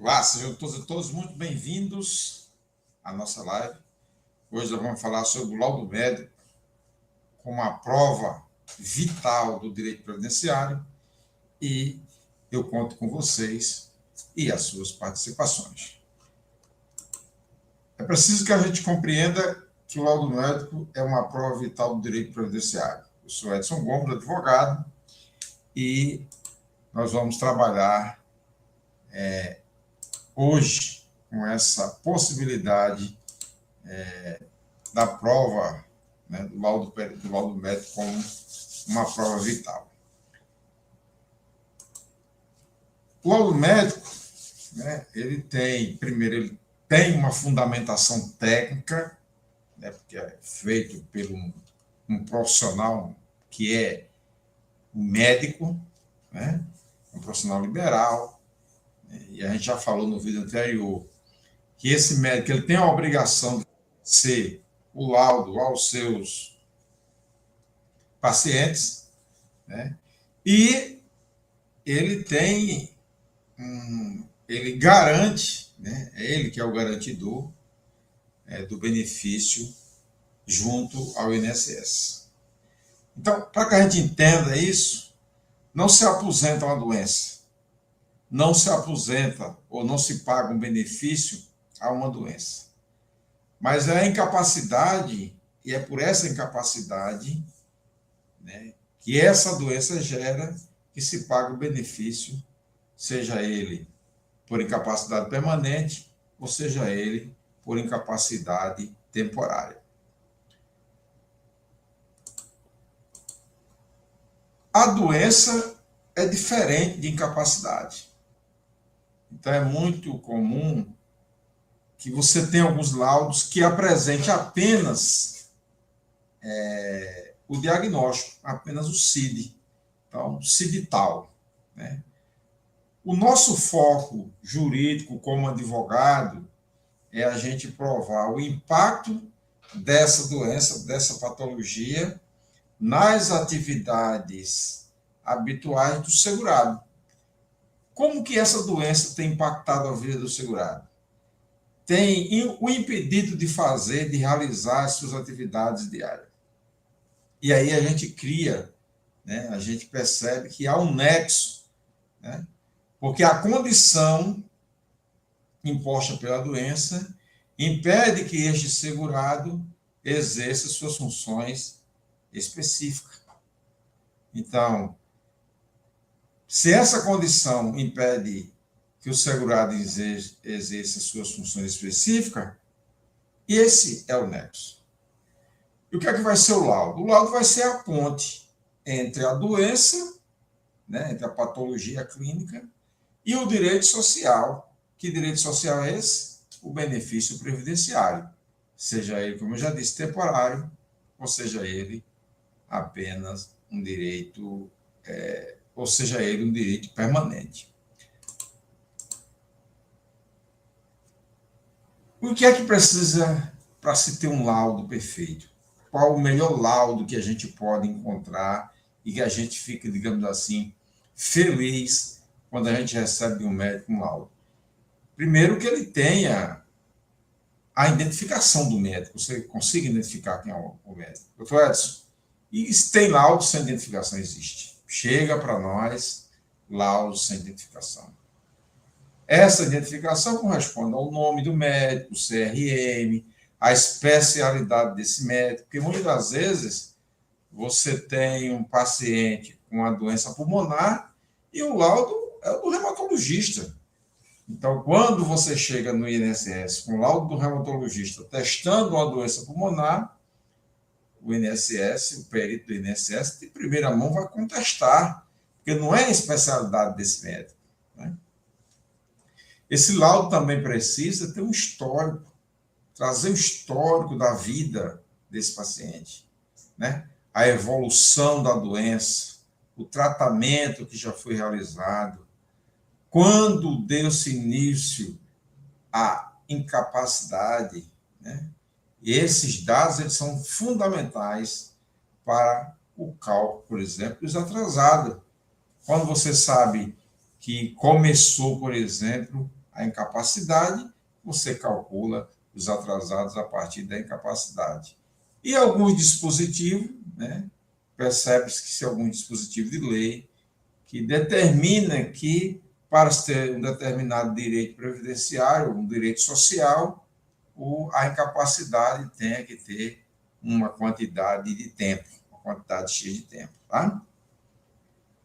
Olá, sejam todos muito bem-vindos à nossa live. Hoje nós vamos falar sobre o laudo médico como uma prova vital do direito previdenciário e eu conto com vocês e as suas participações. É preciso que a gente compreenda que o laudo médico é uma prova vital do direito previdenciário. Eu sou Edson Gomes, advogado, e nós vamos trabalhar hoje com essa possibilidade da prova, né, do laudo médico como uma prova vital. O laudo médico, né, ele tem uma fundamentação técnica, né, porque é feito por um profissional que é o médico, né, um profissional liberal, e a gente já falou no vídeo anterior que esse médico ele tem a obrigação de ser o laudo aos seus pacientes, né? E ele ele garante, né? É ele que é o garantidor do benefício junto ao INSS. Então, para que a gente entenda isso, não se aposenta uma doença, não se aposenta ou não se paga um benefício a uma doença. Mas é a incapacidade, e é por essa incapacidade, né, que essa doença gera que se paga o benefício, seja ele por incapacidade permanente, ou seja ele por incapacidade temporária. A doença é diferente de incapacidade. Então é muito comum que você tenha alguns laudos que apresente apenas o diagnóstico, apenas o CID, então, CID-tal, né? O nosso foco jurídico como advogado é a gente provar o impacto dessa doença, dessa patologia, nas atividades habituais do segurado. Como que essa doença tem impactado a vida do segurado? Tem o impedido de fazer, de realizar as suas atividades diárias. E aí a gente cria, né, a gente percebe que há um nexo, né, porque a condição imposta pela doença impede que este segurado exerça suas funções específicas. Então, se essa condição impede que o segurado exerça suas funções específicas, esse é o nexo. E o que é que vai ser o laudo? O laudo vai ser a ponte entre a doença, né, entre a patologia clínica, e o direito social. Que direito social é esse? O benefício previdenciário. Seja ele, como eu já disse, temporário, ou seja ele apenas um direito, ou seja ele um direito permanente. O que é que precisa para se ter um laudo perfeito? Qual o melhor laudo que a gente pode encontrar e que a gente fica, digamos assim, feliz quando a gente recebe de um médico um laudo? Primeiro que ele tenha a identificação do médico, você consiga identificar quem é o médico. Doutor Edson, e se tem laudo sem identificação? Existe. Chega para nós laudo sem identificação. Essa identificação corresponde ao nome do médico, o CRM, a especialidade desse médico, porque muitas das vezes você tem um paciente com uma doença pulmonar e o laudo é o do reumatologista. Então, quando você chega no INSS com o laudo do reumatologista testando uma doença pulmonar, o INSS, o perito do INSS, de primeira mão vai contestar, porque não é a especialidade desse médico, né? Esse laudo também precisa ter um histórico, trazer o histórico da vida desse paciente, né? A evolução da doença, o tratamento que já foi realizado, quando deu-se início à incapacidade, né? E esses dados eles são fundamentais para o cálculo, por exemplo, dos atrasados. Quando você sabe que começou, por exemplo, a incapacidade, você calcula os atrasados a partir da incapacidade. E alguns dispositivos, né, percebe-se que se algum dispositivo de lei que determina que para ter um determinado direito previdenciário, um direito social, a incapacidade tenha que ter uma quantidade de tempo, uma quantidade X de tempo. Tá?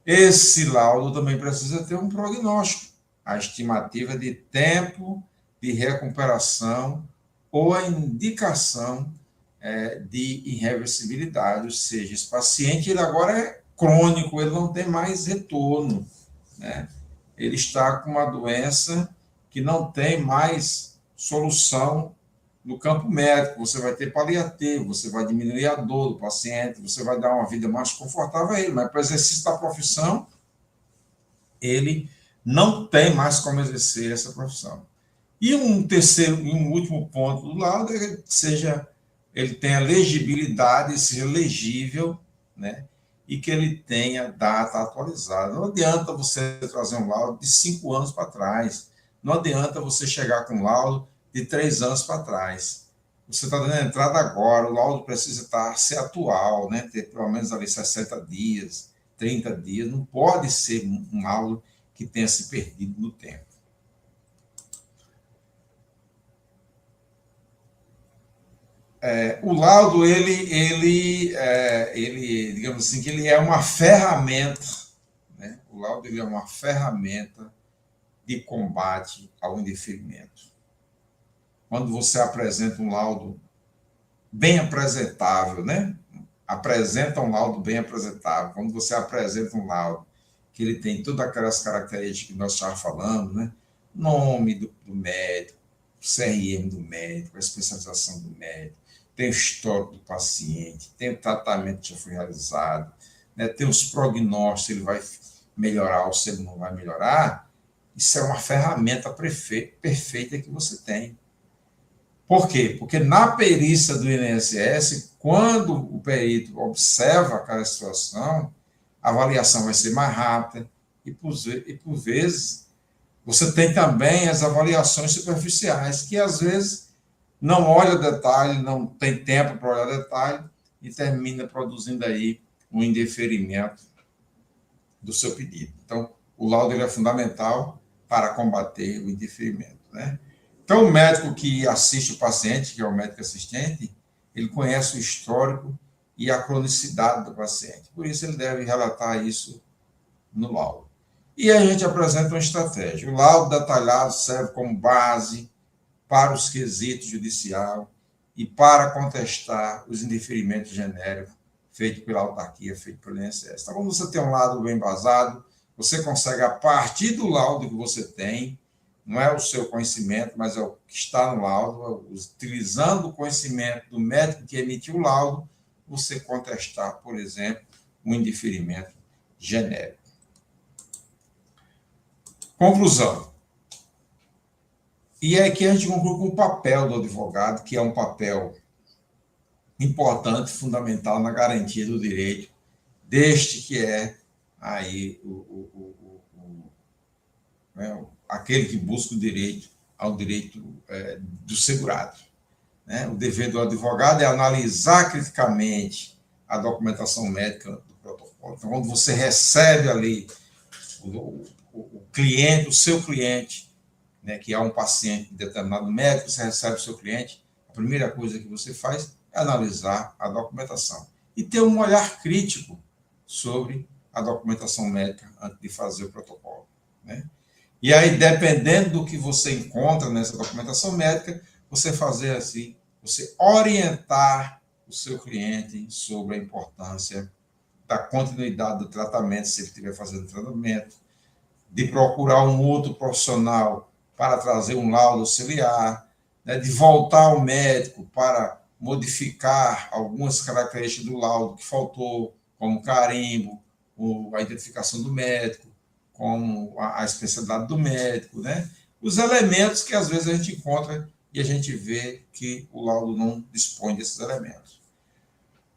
Esse laudo também precisa ter um prognóstico, a estimativa de tempo de recuperação ou a indicação de irreversibilidade, ou seja, esse paciente ele agora é crônico, ele não tem mais retorno, né? Ele está com uma doença que não tem mais solução no campo médico. Você vai ter paliativo, você vai diminuir a dor do paciente, você vai dar uma vida mais confortável a ele, mas para o exercício da profissão, ele não tem mais como exercer essa profissão. E um terceiro e um último ponto do laudo é que ele tenha legibilidade, seja legível, né? E que ele tenha data atualizada. Não adianta você trazer um laudo de 5 anos para trás. Não adianta você chegar com um laudo de 3 anos para trás. Você está dando entrada agora, o laudo precisa ser atual, né? Ter pelo menos ali 60 dias, 30 dias. Não pode ser um laudo que tenha se perdido no tempo. O laudo, digamos assim, que ele é uma ferramenta, né? O laudo ele é uma ferramenta de combate ao indeferimento. Quando você apresenta um laudo bem apresentável, né? Apresenta um laudo bem apresentável. Quando você apresenta um laudo que ele tem todas aquelas características que nós estávamos falando, né? Nome do médico, CRM do médico, a especialização do médico, tem o histórico do paciente, tem o tratamento que já foi realizado, né? Tem os prognósticos, se ele vai melhorar ou se ele não vai melhorar. Isso é uma ferramenta perfeita que você tem. Por quê? Porque na perícia do INSS, quando o perito observa aquela situação, a avaliação vai ser mais rápida e, por vezes, você tem também as avaliações superficiais, que às vezes não olha detalhe, não tem tempo para olhar detalhe e termina produzindo aí um indeferimento do seu pedido. Então, o laudo ele é fundamental para combater o indeferimento, né? Então, o médico que assiste o paciente, que é o médico assistente, ele conhece o histórico e a cronicidade do paciente. Por isso, ele deve relatar isso no laudo. E a gente apresenta uma estratégia. O laudo detalhado serve como base para os quesitos judiciais e para contestar os indeferimentos genéricos feitos pela autarquia, feitos pelo INSS. Então, quando você tem um laudo bem embasado, você consegue, a partir do laudo que você tem, não é o seu conhecimento, mas é o que está no laudo, utilizando o conhecimento do médico que emitiu o laudo, você contestar, por exemplo, um indeferimento genérico. Conclusão. E é que a gente conclui com o papel do advogado, que é um papel importante, fundamental na garantia do direito, deste que é aí aquele que busca o direito ao direito do segurado. Né? O dever do advogado é analisar criticamente a documentação médica do protocolo. Então, quando você recebe ali o cliente, o seu cliente, né, que é um paciente de determinado médico, você recebe o seu cliente, a primeira coisa que você faz é analisar a documentação e ter um olhar crítico sobre a documentação médica antes de fazer o protocolo, né? E aí, dependendo do que você encontra nessa documentação médica, você fazer assim, você orientar o seu cliente sobre a importância da continuidade do tratamento, se ele estiver fazendo tratamento, de procurar um outro profissional para trazer um laudo auxiliar, né, de voltar ao médico para modificar algumas características do laudo que faltou, como carimbo, a identificação do médico, como a especialidade do médico, né? Os elementos que às vezes a gente encontra e a gente vê que o laudo não dispõe desses elementos.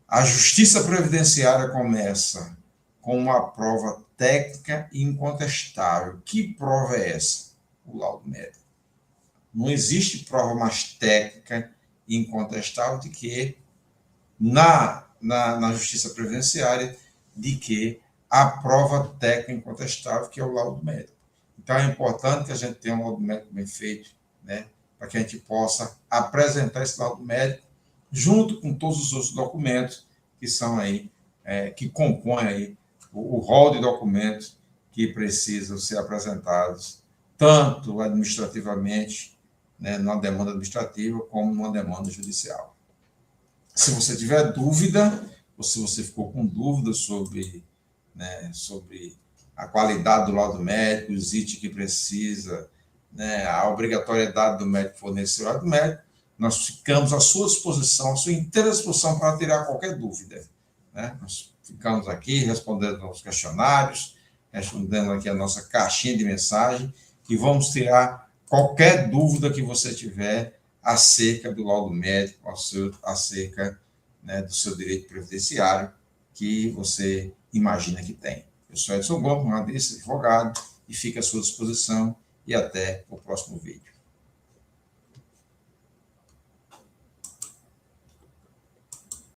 A justiça previdenciária começa com uma prova técnica e incontestável. Que prova é essa? O laudo médico. Não existe prova mais técnica e incontestável de que, na justiça previdenciária, de que a prova técnica incontestável, que é o laudo médico. Então, é importante que a gente tenha um laudo médico bem feito, né, para que a gente possa apresentar esse laudo médico junto com todos os outros documentos que são aí, que compõem aí o rol de documentos que precisam ser apresentados, tanto administrativamente, né, numa demanda administrativa, como numa demanda judicial. Se você tiver dúvida, ou se você ficou com dúvida sobre, né, sobre a qualidade do laudo médico, os itens que precisa, né, a obrigatoriedade do médico fornecer o laudo médico, nós ficamos à sua disposição, à sua inteira disposição para tirar qualquer dúvida. Né? Nós ficamos aqui respondendo aos questionários, respondendo aqui a nossa caixinha de mensagem, e vamos tirar qualquer dúvida que você tiver acerca do laudo médico, acerca, né, do seu direito previdenciário, que você imagina que tem. Eu sou Edson Gomes, advogado, e fico à sua disposição, e até o próximo vídeo.